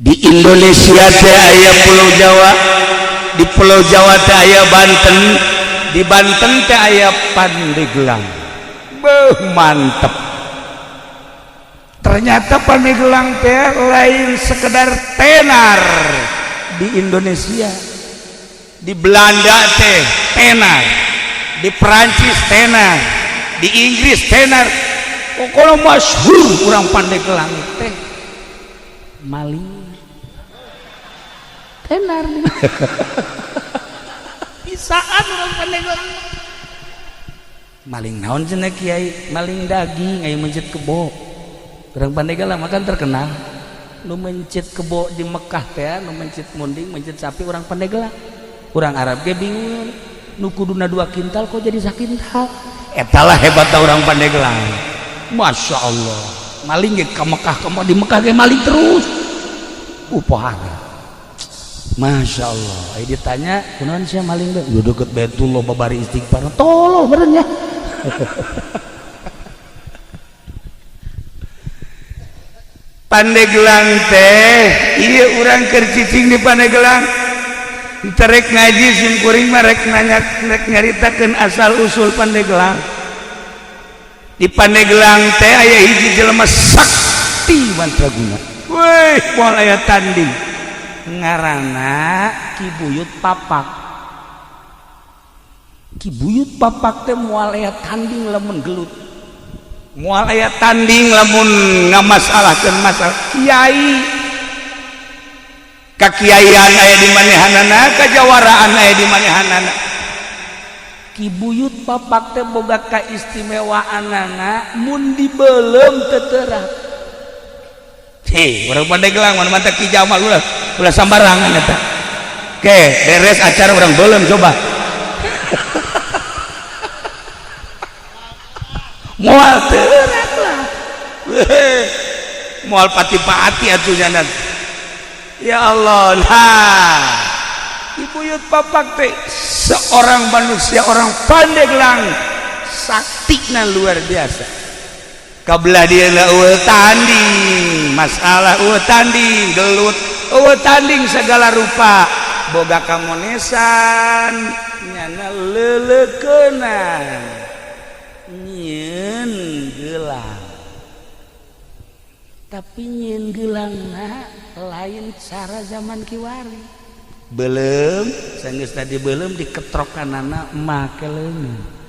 Di Indonesia teh aya Pulau Jawa, di Pulau Jawa teh aya Banten, di Banten teh aya Pandeglang. Beuh mantep. Ternyata Pandeglang teh lain sekedar tenar di Indonesia. Di Belanda teh tenar, di Perancis tenar, di Inggris tenar. Pokoknya masyhur urang Pandeglang teh maling tenar. Bisaan urang Pandeglang maling naon cenah Kiai? Maling daging aya mencit kebo. Urang Pandeglang makan terkenal nu mencit kebo di Mekah teh, nu mencit munding, mencit sapi urang Pandeglang. Urang Arab ge bingung, nu kuduna 2 kintal kok jadi sakintal. Eta lah hebatna urang Pandeglang. Masya Allah, maling ge ka Mekah, kamu di Mekah ge maling terus. Pohara. Masya Allah. Ayo ditanya, kunaon sia maling teh? Udah deket Baitullah babari istighfar. Tolol benernya. Pandeglang teh, iya urang keur cicing di Pandeglang. Terek ngaji simkuring mah rek nyaritakeun asal usul Pandeglang. Di Pandeglang teh aya hiji jelema sakti mantraguna. Weh, moal aya tanding. Ngaranna Ki Buyut Papak. Ki Buyut Papak teh moal aya tanding lamun gelut. Moal aya tanding lamun ngamasalahkeun masalah kiai. Kakiaian aya di manehanana, kajawaraan aya di manehanana. Ki Buyut Papak teh boga kaistimewaanana mun dibeulem teu teurat. Heh, urang Pandeglang mana mantap Ki Jamal ulah sambarangan eta. Oke, beres acara urang beulem coba. Moal teurat lah. Moal pati-pati atuh jangan. Ya Allah, nah Ki Buyut Papak teh seorang manusia, orang Pandeglang saktina luar biasa. Kabelah dia eueuh tanding, masalah eueuh tanding, gelut eueuh tanding segala rupa, boga kamonesan, nyana leuleukeunna, nyieun gelang. Tapi nyieun geulangna lain cara zaman kiwari. Belum sanggeus tadi belum diketrokanana make leungeun.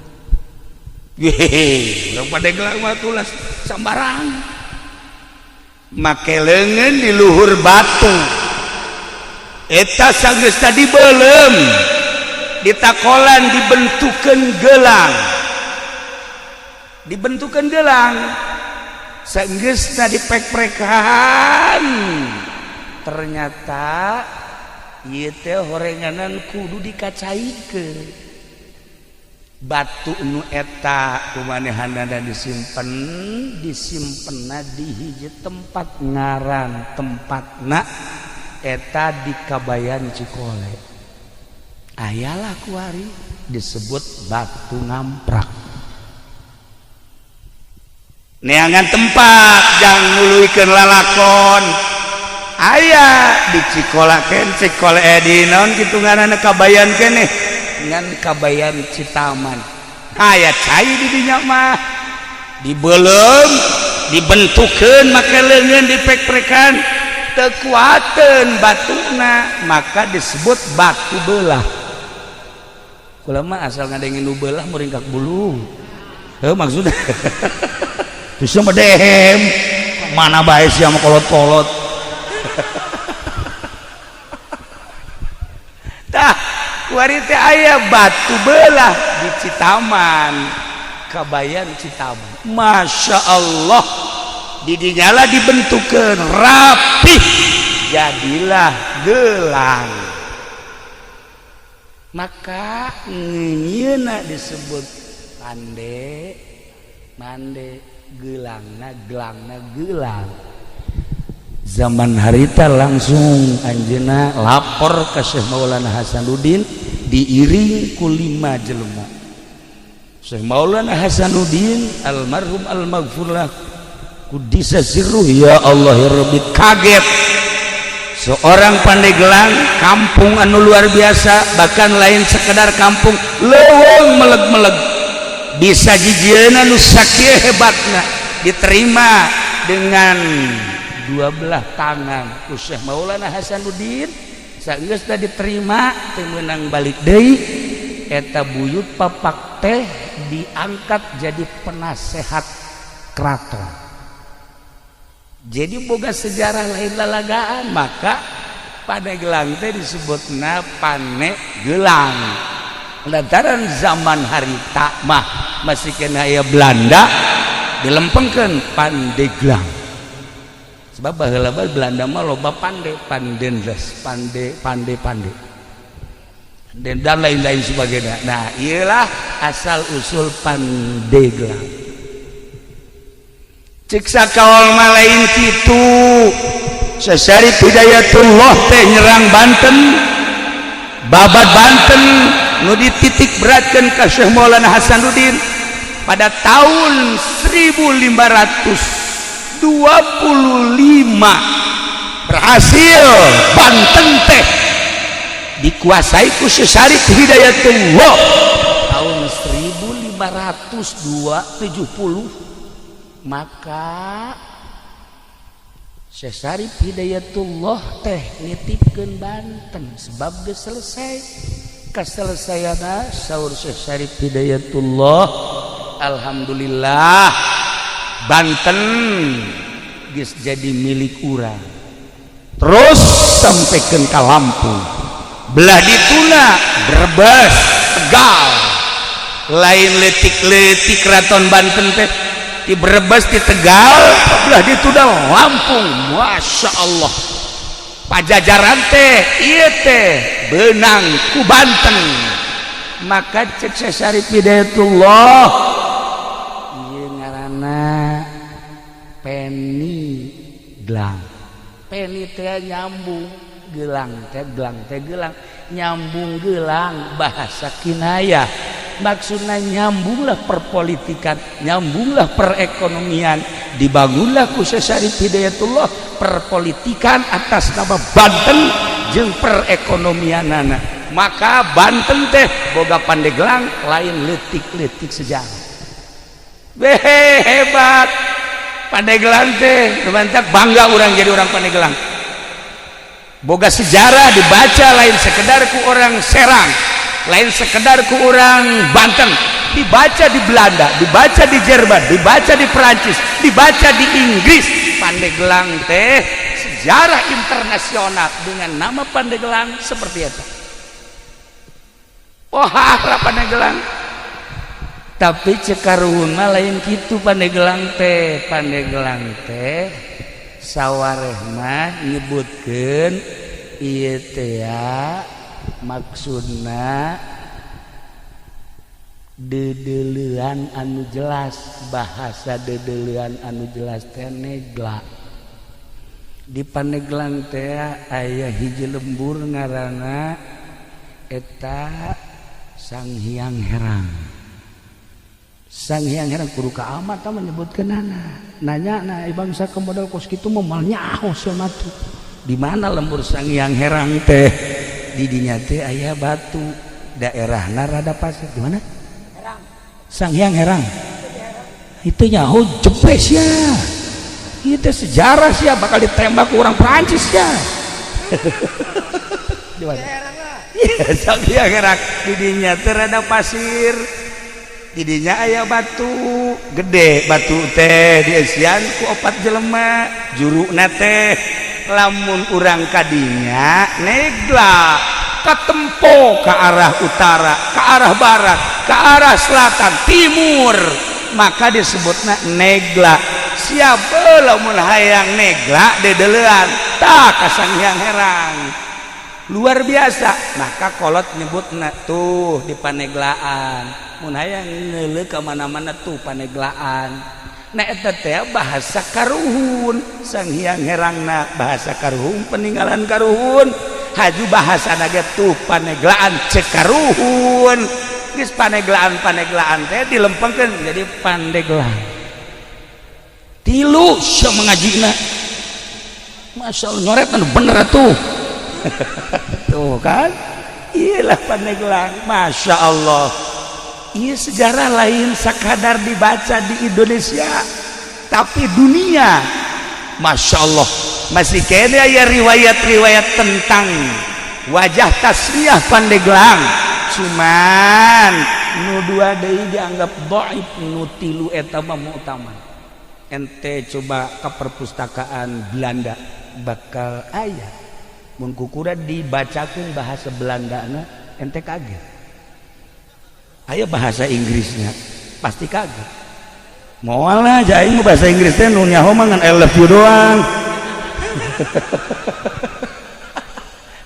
Yehe, urang Pandeglang mah tulas sambarang. Make leungeun di luhur batu. Eta sanggeus tadi belum ditakolan dibentukeun gelang. Dibentukeun gelang. Sanggeus tadi pek-prekan. Ternyata ieu teh horenganan kudu dikacaikeun. Batu nu eta kumanehanana disimpenna di hiji tempat ngaran tempatna eta di Kabayan Cikole. Ayalah kuari disebut Batu Ngamprak. Neangan tempat jang nguluikeun lalakon. Aya di Cikolaken, Cikole di naon kitu ngaranna Kabayan keneh. Ngan Kabayan Citaman aya cai di dinya mah dibeulem dibentukeun make leungeun dipek-pekan teu kuateun batuna maka disebut batu beulah. Kula mah asal ngadengin nu beulah muringkak bulu heuh maksudna bisa mah dehem mana bae sia mah kolot-kolot. Tah kuari teh aya batu beulah di Citaman, Kabayan Citaman. Masya Allah, di dinyala dibentukeun rapih, jadilah gelang. Maka nyieuna disebut pande, mande, gelangna gelang. Zaman harita langsung anjeunna lapor ka Syekh Maulana Hasanuddin diiring ku 5 jelema. Syekh Maulana Hasanuddin almarhum almaghfurlah kudisa sirruh, ya Allah ya Rabbi, kaget seorang Pandeglang kampung anu luar biasa, bahkan lain sekedar kampung leuweung meleg-meleg, bisa jijieuna nu sakieu hebatna diterima dengan dua belah tangan ku Syekh Maulana Hasanuddin. Sageus teh diterima teh meunang balik deui eta buyut papak teh diangkat jadi penasehat keraton. Jadi boga sejarah lain lalagaan, maka Pandeglang teh disebutna Panegelang. Lantaran zaman harita mah masih kena aya Belanda dilempengkeun Pandeglang. Sebab baheula Belanda mah loba pande, pandendes, pande dan lain-lain sebagainya. Nah, iyalah asal usul Pandeglang. Cik sakaol mah lain kitu. Sesari Hidayatullah teh nyerang Banten, babat Banten nu dititik beratkeun ka Syekh Maulana Hasanuddin pada tahun 1525 berhasil Banten teh dikuasai ku Sesari Hidayatullah tahun 1570. Maka Sesari Hidayatullah teh nitipkeun Banten sebab geus selesai. Kaselesaiana saur Sesari Hidayatullah, alhamdulillah Banten geus jadi milik urang. Terus sampaikeun ka Lampung, belah dituna Brebes, Tegal. Lain letik-letik keraton Banten teh di Brebes, di Tegal, belah dituna Lampung. Masya Allah, Pajajaran teh ieu teh beunang ku Banten. Maka cek Sesari Hidayatullah ieu ngaranna Peniglang. Peni teh nyambung, gelang teh gelang nyambung gelang, bahasa kinayah. Maksudnya nyambunglah perpolitikan, nyambunglah perekonomian, dibangunlah ku Sesari Hidayatullah perpolitikan atas nama Banten jeung perekonomianana. Maka Banten teh boga Pandeglang lain letik-letik sejarah. Hebat Pandeglang teh, teman-teman bangga orang jadi orang Pandeglang. Boga sejarah dibaca lain sekedar ku orang Serang, lain sekedar ku orang Banten, dibaca di Belanda, dibaca di Jerman, dibaca di Perancis, dibaca di Inggris. Pandeglang teh sejarah internasional dengan nama Pandeglang seperti itu. Wah, Pandeglang. Tapi cekaruhun mah lain kitu Pandeglang teh. Pandeglang teh sawarehna nyebutkeun ieu teh maksudna dedeleuan anu jelas. Bahasa dedeleuan anu jelas teh negla. Di Pandeglang teh aya hiji lembur ngaranna eta Sanghyang Herang. Sanghyang Herang kudu ka amat menyebutkeunana. Nanya na bangsa kemodal kos kitu moal nyaho sematu. Di mana lembur Sanghyang Herang teh? Di dinya teh aya batu. Daerahna rada pasir. Di mana? Herang. Sanghyang Herang. Itu nyaho jepes ya. Itu sejarah sih bakal ditembak orang Prancis ya. Di mana? Ya, Sanghyang Herang. Di dinya teh rada pasir. Didinya aya batu gede, batu teh diesian ku 4 jelema, juruna teh lamun urang kadinya negla katempo ke arah utara, ke arah barat, ke arah selatan, timur, maka disebutna negla. Siapa lamun hayang negla dedeleuan tah ka Sanghyang Herang. Luar biasa. Maka kolot nyebutna tuh di Paneglaan. Mun hayang ngeuleuh ka mana-mana tuh Paneglaan. Nah eta teh bahasa karuhun. Sanghyang Herangna bahasa karuhun, peninggalan karuhun. Haju bahasana ge tuh Paneglaan cek karuhun. Geus Paneglaan teh dilempengkeun jadi Pandeglang. Tilu sia mangajina. Masya Allah nyoret bener tuh. Tuh kan, iyalah Pandeglang, Masya Allah. Iya sejarah lain sekadar dibaca di Indonesia, tapi dunia, Masya Allah, masih kena ya riwayat-riwayat tentang wajah tasmiyah Pandeglang. Cuman nu dua deui dianggap dhaif, nu tilu eta mah mu'tamad. Ente coba ke perpustakaan Belanda bakal aya mun kukura dibacakeun bahasa Belandana ente kaget. Aya bahasa Inggrisnya pasti kaget. Moal aja aing mah bahasa Inggris teh nu nyaho mah ngan I love you doang.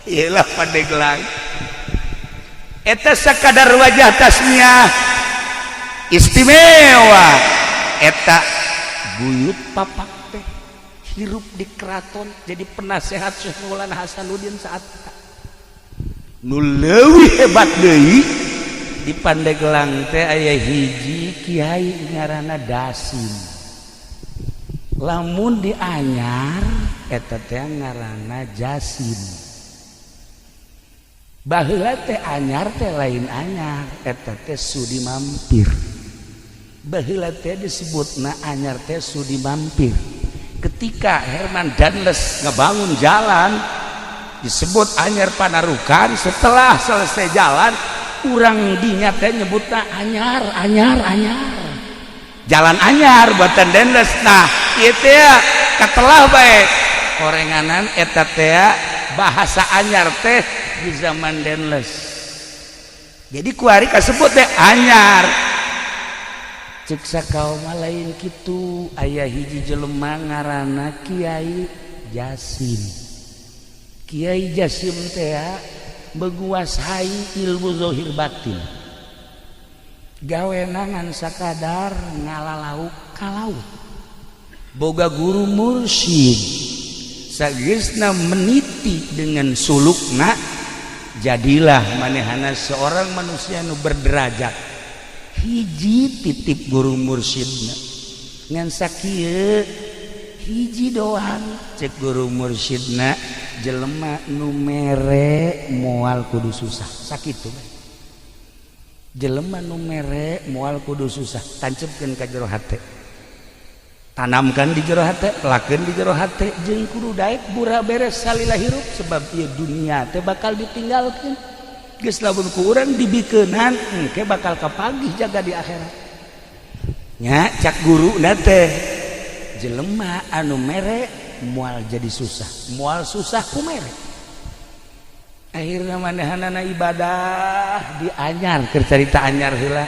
Iyalah Pandeglang. Eta sakadar wajah tasmiyah istimewa. Eta buyut papak teh hirup di keraton jadi penasehat Syekh Maulana Hasanuddin saat eta. Nu leuwih hebat deui di Pandeglang teh aya hiji kiai ngaranna Dasim. Lamun di Anyar eta teh ngaranna Jasim. Baheula teh Anyar teh lain Anyar, eta teh Sudi Mampir. Baheula teh disebutna Anyar teh Sudi Mampir. Ketika Herman Danles ngebangun jalan disebut Anyar Panarukan, setelah selesai jalan urang dinya teh nyebutna Anyar. Jalan Anyar buatan Danles. Nah, ieu teh katelah bae korenganan eta teh bahasa Anyar teh di zaman Danles. Jadi kuari kasebut teh Anyar. Cek sakaoma lain kitu, aya hiji jelema ngaranna Kiai Jasim. Kiai Jasim teh menguasai ilmu zahir batin. Gawena ngan sakadar ngalalauk ka laut. Boga guru mursyid. Sageusna meniti dengan sulukna, jadilah manehana seorang manusia nu berderajat. Hiji titip guru mursyidna ngan sakieu hiji doang cek guru mursyidna, jelema nu mere moal kudu susah sakitu. Jelema nu mere moal kudu susah tancepkeun ka jero hate, tanamkan di jero hate, lakeun di jero hate, jeung kudu daek bura beres salila hirup sebab ieu dunia teh bakal ditinggalkeun. Geus lamun ku urang dibikeunan engke bakal kapagih jaga di akhirat. Nya cak guruna teh jelema anu mere moal jadi susah, moal susah ku mere. Akhirna manehanana ibadah di Anyar, keur carita Anyar heula.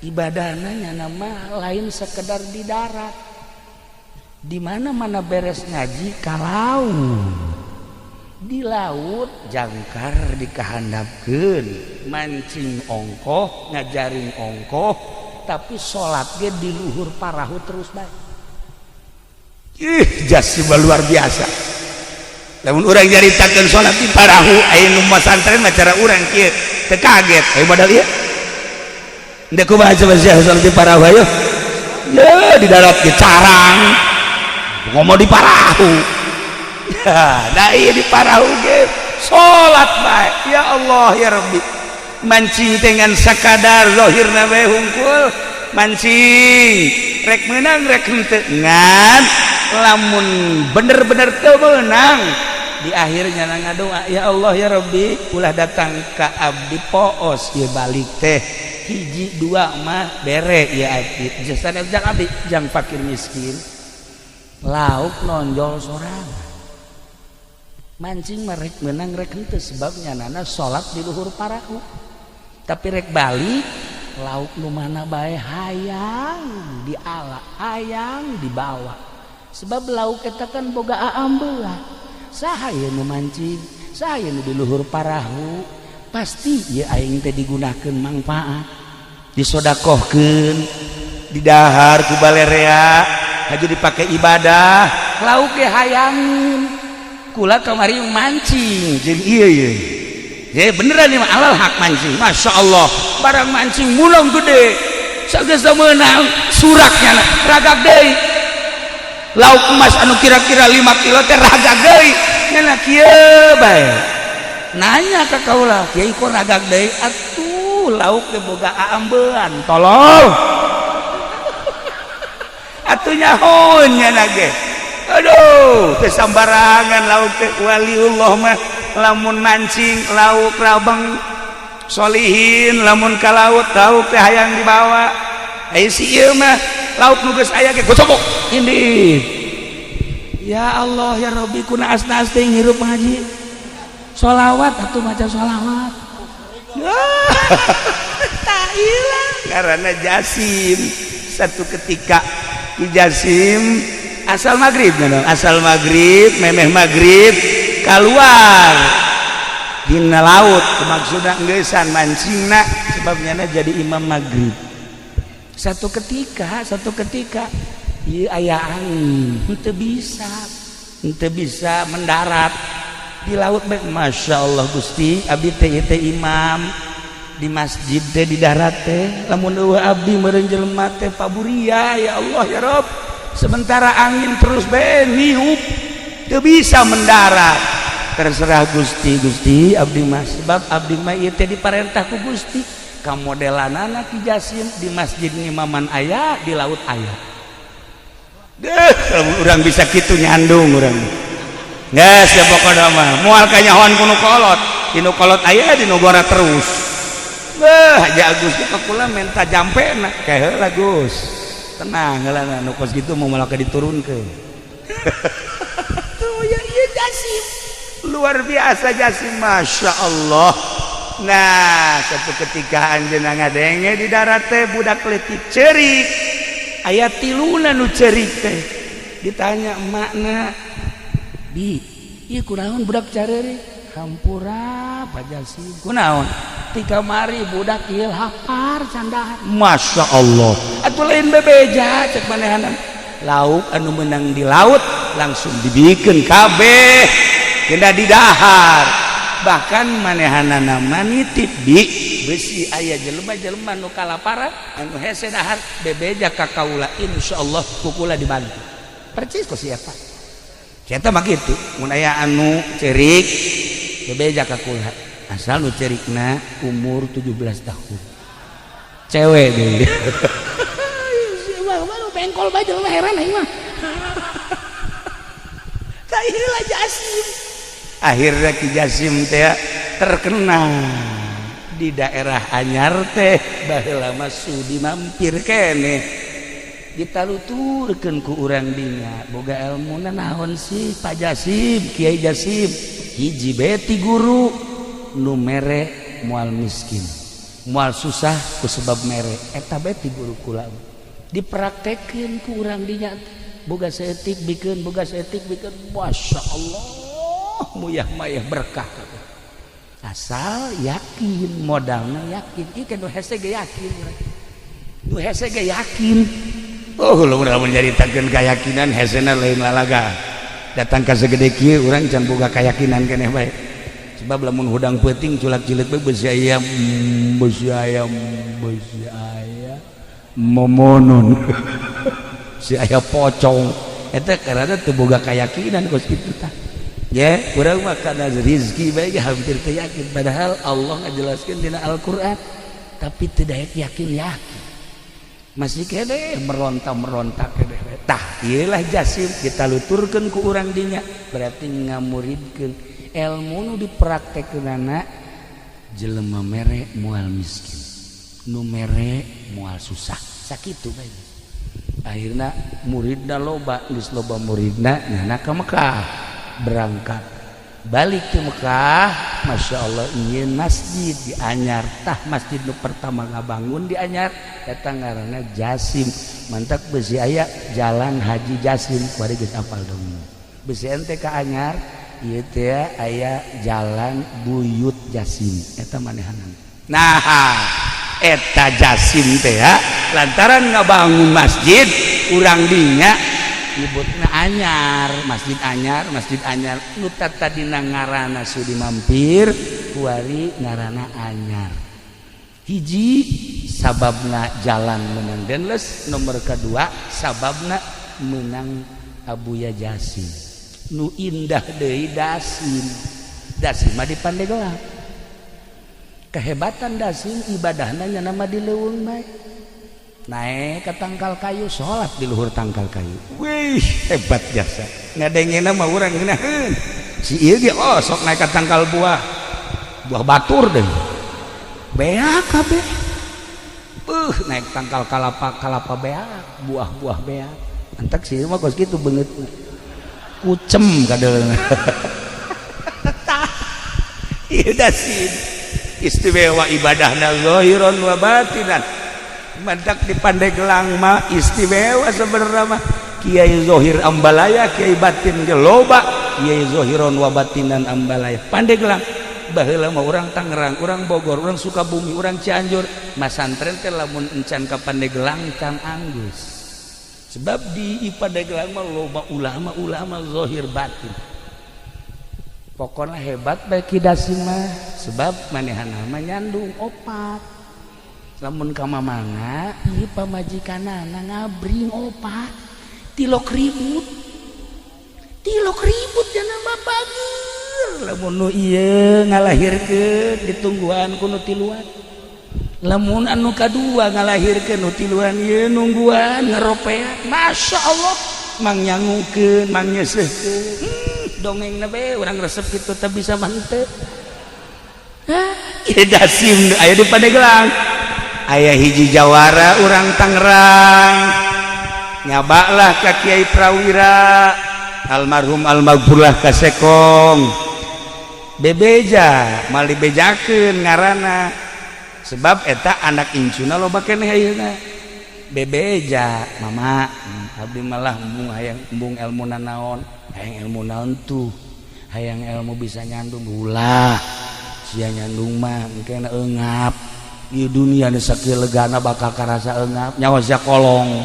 Ibadahna nya nama lain sekedar di darat. Di mana-mana beres ngaji ka laut. Di laut jangkar dikahandapkeun, mancing ongkoh, ngajaring ongkoh, tapi sholat ge di luhur parahu terus bae. Jasim luar biasa. Lamun urang nyaritakeun sholat di parahu aya nu masantren mah cara urang kieu teu kaget. Aya modal ieu. Endek kumaha coba sholat di parahu ayo. Ya di darat ge carang. Ngomong di parahu. Nah iya di parahu ge salat bae. Ya Allah ya Rabbi, mancing dengan sakadar zahirna bae hungkul, mancing rek meunang rek henteu ngan lamun bener-bener teu meunang di akhirnya ngadoa, ya Allah ya Rabbi, ulah datang ka abdi poos ieu balik teh hiji dua mah bere ya abdi jasana jang abdi jang fakir miskin lauk nonjol sorangan. Mancing merek menang rek henteu sebabnya nana salat di luhur parahu. Tapi rek balik lauk nu mana bae hayang diala, hayang dibawa. Sebab lauk eta kan boga aambeula. Saha ieu nu mancing, saha ieu nu di luhur parahu, pasti ieu aing teh digunakeun mangpaat. Disodakohkeun, didahar ku balerea, haju dipake ibadah, lauk ge hayangin. Kula kamari mancing jeung ieu ya beneran ieu mah alal hak mancing. Masya Allah barang mancing mulung gede sageus meunang suraknya ragak deui lauk emas anu kira-kira 5 kilo teh ragag deui nana kieu bae nanya ka kaula kiai kok ragag deui atuh lauk teh boga aambean tolol atuh nyahoun nya nage aduh teh sambarangan lauk teh waliullah mah lamun mancing lauk rabeng solihin lamun ka laut lauk teh hayang dibawa ai si ieu mah lauk nu geus aya ge gocobok indih ya Allah ya Rabbi kuna asna-asna teh ngirup ngaji sholawat atuh maca sholawat tak ilang karena Jasim satu ketika di Jasim asal maghrib memeh maghrib keluar dina laut maksudna geussan mancingna sebabnya jadi imam maghrib satu ketika ieu aya angin henteu bisa mendarat di laut bae Masya Allah Gusti abdi teh imam di masjid teh di darat teh lamun eueuh abdi meureun jelema teh paburia ya Allah ya Rabb sementara angin terus bae niup teu bisa mendarat terserah Gusti abdi mah sebab abdi mah ieu teh diparentah ku Gusti ka modelanana Ki Jasim di masjid ngimaman aya di laut aya urang bisa kitu nyandung urang geus ya pokona mah moal kanyahon ku nu kolot di nu kolot aya di nu gora terus Haja Agus ka kula menta jampena kae heula Gus tenang heula nu kos kitu mau malah diturunkeun tuh ya ieu Jasim luar biasa Jasim Masya Allah. Nah satu ketika anjeunna ngadenge di darat teh budak leutik ceurik aya tiluna nu ceurik teh ditanya emakna bi ieu kunaon budak careurik hampura Pak Jasim kunaon ti kamari budak ieu lapar candahan Masya Allah atuh lain bebeja cek manehanna lauk anu meunang di laut langsung dibikeun kabeh kena di dahar bahkan manehanana nitip di besi aya jelema-jelema nu kalaparan anu hese dahar bebeja ka kaula insyaallah kukula dibantu percis ku siapa eta mah kitu mun aya anu cerik bebeja ka kula asal nu cerikna umur 17 tahun cewek deui mah bengkol bae jelema heran aing mah tah ieu lah Jasim akhirnya Ki Jasim teh terkenal di daerah anyar teh baheula mah sudi mampir keneh ditaluturkeun ku urang dinya boga elmuna naon sih Pak Jasim Kiai Jasim hiji beti guru nu mere moal miskin moal susah ku sebab mere eta beti guru kula dipraktekeun ku urang dinya boga saeutik bikeun Masya Allah muyah-mayah berkah asal yakin modalnya yakin ikan nu hese ge yakin oh lamun menceritakeun keyakinan hesena lain lalaga datang ka segede kieu urang can boga keyakinan keneh bae sebab lamun hudang peuting culak cileuk bae beusi ayam momonon si aya pocong eta karana teu boga keyakinan kos kitu tah ya urang mah kana rezeki bae hampir teu yakin padahal Allah ngajelaskeun dina Al-Qur'an tapi teu daek yakin masih kene meronta kene tah ieu lah Jasim ditaluturkeun ku urang dinya berarti ngamuridkeun ilmu nu dipraktekeunana jelema mere moal miskin nu mere moal susah sakitu bae akhirna muridna loba geus loba muridna nyana ka Mekah berangkat balik ke Mekah Masya Allah ingin masjid di Anyar tah masjid nu pertama ngabangun di Anyar eta ngaranna Jasim mantak besi aya jalan Haji Jasim kuari geus apal dong besi ente ka Anyar ieu teh aya jalan Buyut Jasim eta manehanna nah eta Jasim teh lantaran ngabangun masjid urang dinya nyebutna Anyar masjid Anyar nu tadina ngaranna sudi mampir kuari ngaranna Anyar hiji sababna jalan menang denles nomor kedua sababna menang Abuya Jasim nu indah deui Dasim. Dasim mah di Pandeglang. Kehebatan Dasim ibadahna nya nama di leuweung bae. Naik ke tangkal kayu salat di luhur tangkal kayu. Wih, hebat jasa. Ngadengena mah urang ngeunaheun. Si ieu ge sok naik ke tangkal buah batur deui. Beak kabeh. Naik tangkal kalapa beak, buah-buah beak. Antak sih mah kos kitu beungeutna. Kucem kadeulna. Ieu Dasim istimewa ibadahna zahiran wa batinan. Madak di Pandeglang mah istimewa sebenarnya mah Kiai Zohir Ambalaya, Kiai Batin ge loba, Kiai Zohiron wa batinan Ambalaya. Pandeglang baheula mah urang Tangerang, urang Bogor, urang Sukabumi, urang Cianjur, masantren teh lamun encan ka Pandeglang can anggus. Sebab di Pandeglang mah loba ulama zahir batin. Pokoknya hebat bae Ki Dasim mah sebab manehana mah nyandung opat. Lamun ka mamanga ieu pamajikanana ngabring opat 3.000. 3.000 jana mah bageur. Lamun nu ieu ngalahirkeun ditungguan ku nu tiluan. Lamun anu kadua ngalahirkeun nu tiluan ieu nungguan ngaropean. Masyaallah mang nyangukeun, mang nyeseuhkeun. Dongengna be urang resep kitu teh bisa manteu. Ieu Dasim aya di Pandeglang. Aya hiji jawara urang Tangerang. Nyabaklah ka Kiai Prawira almarhum almaghfurlah ka Sekong. Bebeja mali bejakeun ngaranna. Sebab eta anak incuna loba keneh ayeuna. Bebeja mama abdi malah embung elmuna naon. Hayang ilmu naon tuh. Hayang ilmu bisa nyandung ulah. Sia nyandung mah engkena eungap. Di dunia nu sakieu legana bakal karasa eungap nyawa sia kolong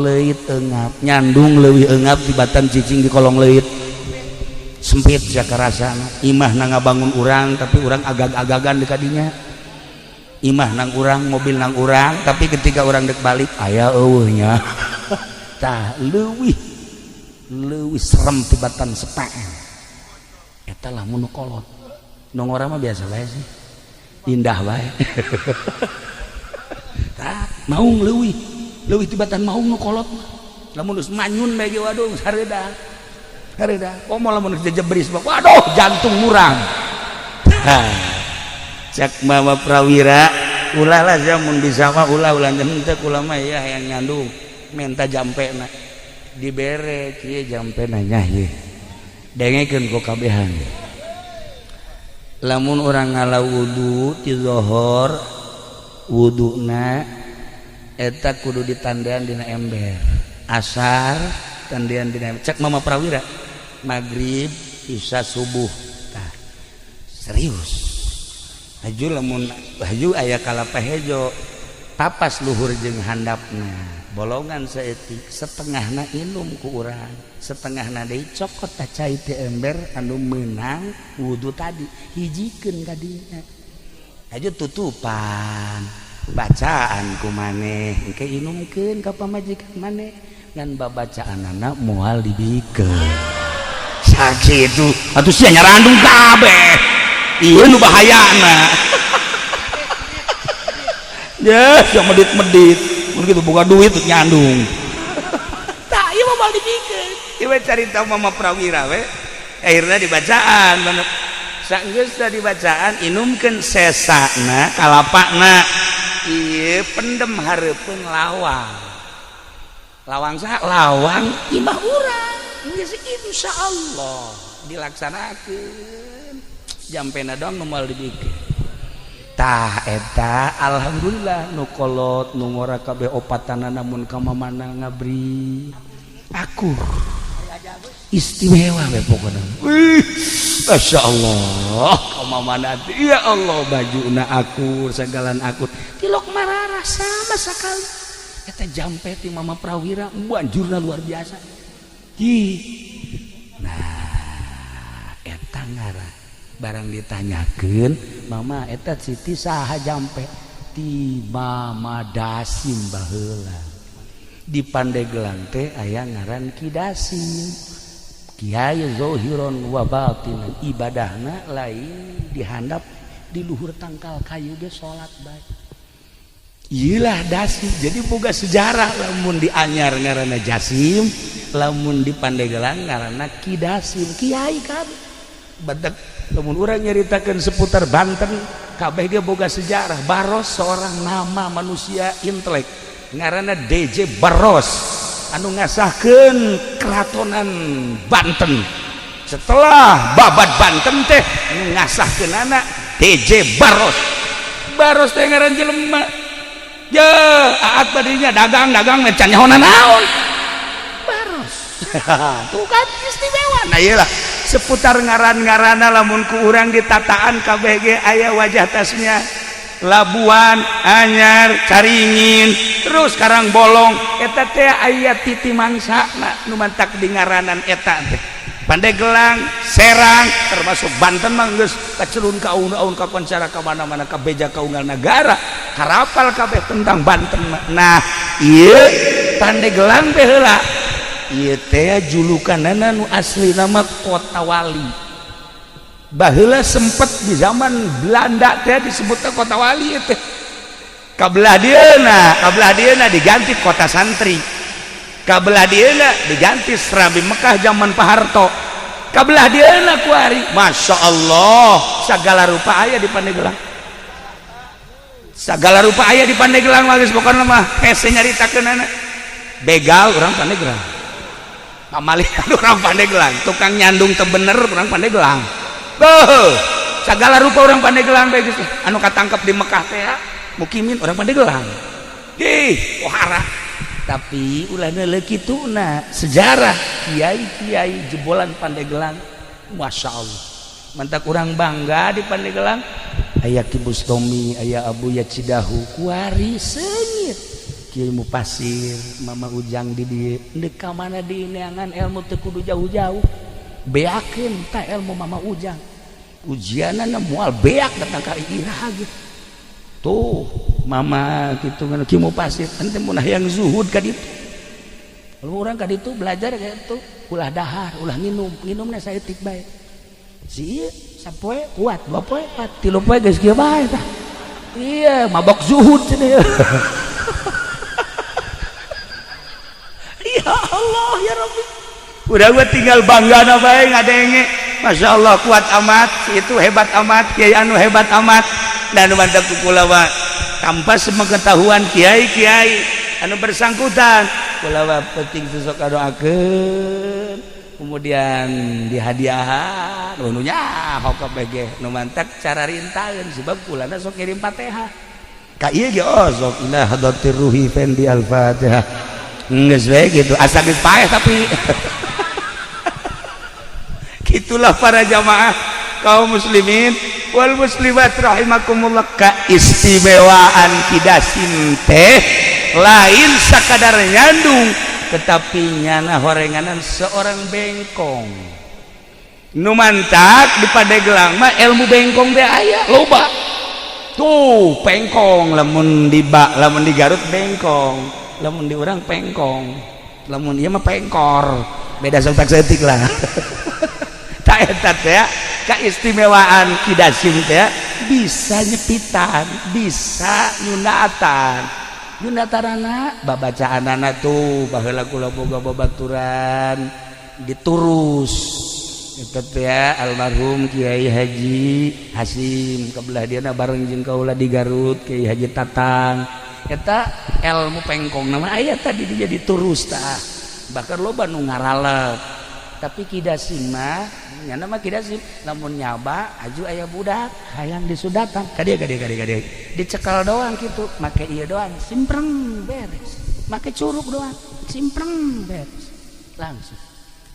leuit eungap nyandung leuwih eungap tibatan cicing di kolong leuit sempit sia karasana. Imah na ngabangun urang tapi urang agag-agagan di kadinya. Imah nang urang mobil nang urang tapi ketika urang dek balik aya eueuhnya. Tah leuwih serem tibatan sepaan. Eta lamun nu kolot nu ngora mah biasa bae sih. Indah bae. Tah maung leuwih tibatan maung nu kolot mah. Lamun geus manyun bae ge waduh hareuda. Komo lamun jejebris mah waduh jantung murang. Cak Mama Prawira ulah lah mun bisa mah ulah teh kula mah ya hayang nyandung menta jampena dibere kieu jampena nya ieu. Dengekeun ku kabehan. Lamun orang ngala wudu ti zuhur wuduna eta kudu ditandean dina ember. Asar tandean dina ember. Cek Mama Prawira maghrib isya subuh. Tah serius. Haju aya kalapa hejo papas luhur jeung handapna bolongan saeutik setengahna inum ku urang setengahna deui cokot cai teh ember anu meunang wudu tadi hijikeun ka dinya haju tutupan bacaan ku maneh engke inumkeun ka pamajikan maneh ngan babacaanana moal dibikeun sakitu atuh sia nyarandung kabeh. Iya nu bahayana. Ya, yang medit-medit. Mun kitu boga duit nyandung. Tah, ieu mah moal dipikeun. Ieu carita Mama Prawira we. Akhirna dibacaan bener. Saenggeus teh dibacaan inumkeun sesana kalapana. Ieu pendem hareupeun lawang. Lawang saha? Lawang imah urang. Geus insyaallah dilaksanakeun. Jampena doang nu moal dibikin. Tah eta alhamdulillah nu kolot nu ngora kabeh opatanana namun ka mamana ngabri akur istimewa we pokona. Wih masyaallah ka mamana ya Allah bajuna akur sagalan akur tilok mararah sama sakali. Eta jampe ti Mama Prawira banjurna luar biasa. Nah eta ngara barang ditanyakeun mama eta Siti saha jampe ti Mama Dasim baheula Di Pandeglang teh aya ngaran Kidasim, Kiai Zohiron wa batinan, ibadahna lain dihandap di luhur tangkal kayu ge salat bae. Iyalah Dasim, jadi boga sejarah. Lamun di Anyar ngaranna Jasim, lamun di Pandeglang ngaranna Kidasim, kiai kan. Badak lamun urang nyaritakeun seputar Banten, kabeh dia boga sejarah. Baros seorang nama manusia intelek ngaranna DJ Baros anu ngasahkeun keratonan Banten. Setelah babat Banten teh ngasahkeunana DJ Baros. Baros teh ngaran jelema. Ya, aat badinya dagang can nyahonan naon. Baros. Tuh kan istimewa. Nah iyalah seputar ngaran-ngaranna lamun ku urang ditataan kabeh ge aya wajah tasnya. Labuan, Anyar, Caringin, terus Karangbolong, eta teh aya titi mangsana nu mantak di ngaranan eta teh. Pandeglang, Serang, termasuk Banten mah geus kacelun ka aun-aun ka koncara ka mana-mana ka beja ka unggal negara, harapal kabeh tentang Banten mah. Nah, ieu Pandeglang teh heula. Ieu teh julukanana nu asli nama Kota Wali. Baheula sempet di zaman Belanda teh disebutnya Kota Wali teh. Kabelah dieuna diganti Kota Santri. Kabelah dieuna diganti Serambi Mekah zaman Pak Harto. Kabelah dieuna kuari. Masya Allah, segala rupa aya di Pandeglang. Segala rupa aya di Pandeglang geus pokona mah hese nyaritakeunana. Begal urang Pandeglang. Pamalihan urang Pandeglang, tukang nyandung teu bener urang Pandeglang. Segala rupa orang Pandeglang bagus anu katangkep di Mekah teh mukimin orang Pandeglang wahara. Tapi ulana lekituna sejarah kiai-kiai jebolan Pandeglang, Masya Allah mantak orang bangga di Pandeglang. Aya Ki Bustomi, aya Abuya Cidahu kuari senyit Kiai Mupasir, Mama Ujang di dieu deuk ka mana di neangan ilmu teu kudu jauh-jauh. Beakeun ta ilmu Mama Ujang, ujianana moal beak datang ka irah gitu. Tuh Mama kitu ngan Ki Mupasir ente mun hayang zuhud ka ditu. Kalau urang ka ditu belajar ka ditu, ulah dahar, ulah nginumna saeutik bae. Si ieu sapoe kuat, 2 poe, 4, 3 poe geus kieu bae tah. Iya, mabok zuhud cenah. Ya Allah ya Rabbi. Udah gue tinggal bangga na bae ngadenge. Masya Allah kuat amat, itu hebat amat, kiai anu hebat amat. Dan mantap kula mah tanpa sepengetahuan kiai-kiai anu bersangkutan kula mah penting sok kadoakeun, kemudian dihadiahan nu nyaho kabeh ge nu mantak cara rintaeun sebab kulana sok kirim Fatihah. Ka ieu ge sok ila hadatir ruhi fendi al-Fatihah. Geus we gitu asa geus paeh tapi gitulah para jamaah kaum muslimin wal muslimat rahimakumullah. Keistimewaan Kidasim teh lain sakadar nyandung tetapi nyana horenganan seorang bengkong nu mantak di Pandeglang mah ilmu bengkong teh aya loba tuh pengkong lamun di Garut bengkong, lamun di urang pengkong, lamun ieu mah pengkor beda setik lah. Ta eta teh keistimewaan Kidasim teh bisa nyepitan, bisa nyundatarana babacaanana tuh baheula kula boga babaturan diturus eta teh almarhum Kiai Haji Hasim kabelah diana bareng jeung kaula di Garut Kiai Haji Tatang eta ilmu pengkong nama aya tadi dia diturus tah bahkan loba nu ngaralep. Tapi Kidasim mah nyana mah Kidasim lamun nyaba aju aya budak hayang disudatan kadia dicekal doang gitu make ieu doang simpreng beres, make curug doang simpreng beres langsung.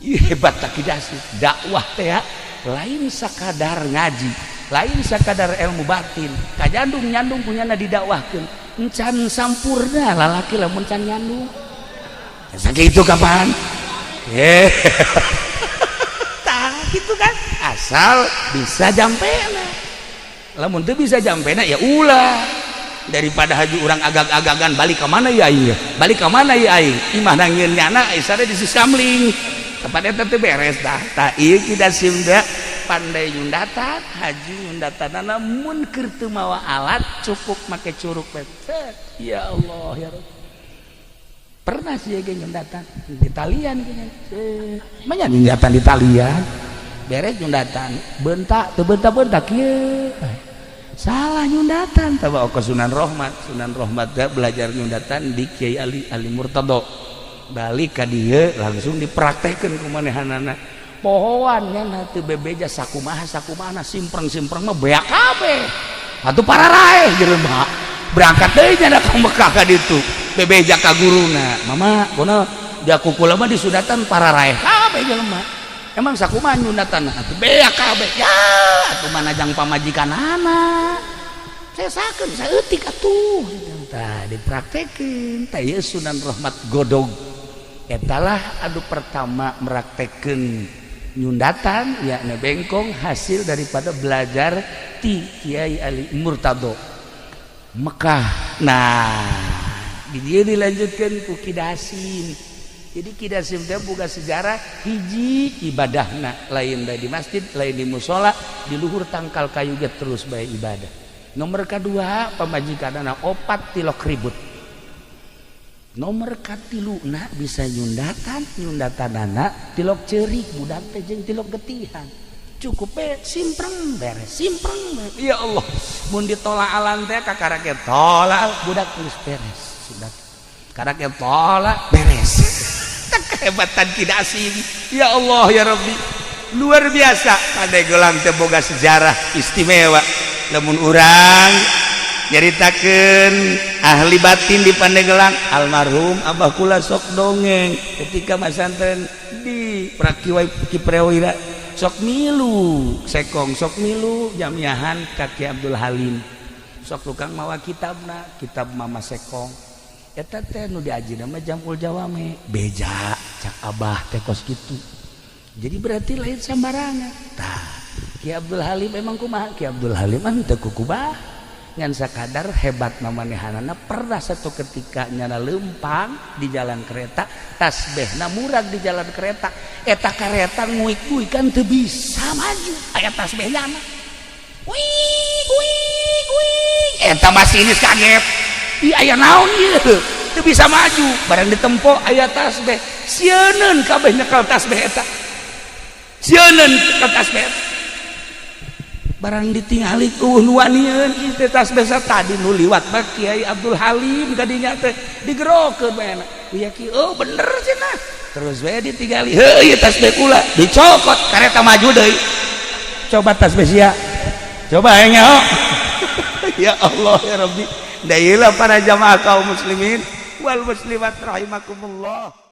Hebat tak Kidasim dakwah teh lain sakadar ngaji, lain sakadar ilmu batin kajandung nyandung punyana didakwahkeun encan sampurna lalaki lamun can nyandung sakitu kapan gitu kan asal bisa jampena, lamun teu bisa jampena ya ulah daripada haji orang agak-agagan balik ke mana ya aing balik ke mana ya aing imah nangieun nyana isare di Sisamling tempat eta teh beres tah tah ieu kita simda pandai nyundatan haji nyundatanana mun keur teu mawa alat cukup make curug pepet ya Allah ya Rabb pernah sih ge nyundatan di talian gini manya nyundatan di talian beres nyundatan bentak teu bentak-bentak kieu salah nyundatan tawa ke Sunan Rohmat belajar nyundatan di Kiai Ali Murtado balik ka dieu langsung dipraktekkeun ku manehanana pohoannya nanti bebeja sakumaha simpreng mah beak kabeh atuh pararae jelema berangkat deui nya ka Mekah ka ditu bebeja ka guruna mama kunaon dia kukula mah disudatan pararae kabeh jelema emang sakumaha nyundatan atuh beak kabeh ya atuh manajang pamajikanana sesakeun saeutik atuh tah dipraktekeun tah ieu Sunan Rohmat Godog etalah adu pertama meraktekeun nyundatan yakni bengkong hasil daripada belajar ti Kiai Ali Murtado Mekah. Nah di dia dilanjutkan ku Kidasim. Jadi Kidasim teh boga sejarah hiji ibadahna lain bae di masjid lain di musola di luhur tangkal kayu ge terus bae ibadah. Nomor kedua pamajikanana opat tilok ribut. Nomor katiluna bisa nyundatanana tilok ceurik budak teh jeung tilok getihan cukup simpreng beres ya Allah mun ditolak alan teh kakarake tolak budak geus beres sudah karake tolak beres kehebatan Kidasim ya Allah ya Rabbi luar biasa pada gelang teh boga sejarah istimewa lamun urang nyaritakeun ahli batin di Pandeglang almarhum Abah kula sok dongeng ketika masantren di Prakiwai Kiprewira sok milu sekong sok milu jamiahan Kaki Abdul Halim sok tukang mawa kitabna kitab Mama Sekong eta teh nu diajina mah Jamul Jawame beja cak Abah teh kos kitu jadi berarti lain sambarangan tah Ki Abdul Halim emang kumaha Ki Abdul Halim mah teu kukubah ngan sakadar hebat mamanehanana pernah satu ketika nyana lempang di jalan kereta tasbehna murag di jalan kereta eta kereta nguik-nguik kan teu bisa maju aya tasbehna mah wih eta masinis kaget ieu aya naon ieu teu bisa maju barang ditempo aya tasbeh sieun kabeh nyekel tasbeh eta sieun ka tasbeh eta barang ditingali nuanieun ieu tasbeh tadi nu liwat mah Kiai Abdul Halim kadinya teh digerokeun bae ya ki oh bener cenah terus we ditinggali heuh ieu tasbeh kula dicokot kareta maju deui coba tasbeh sia coba aya nyaho ya Allah ya Rabbi da ieu para jamaah kaum muslimin wal muslimat rahimakumullah.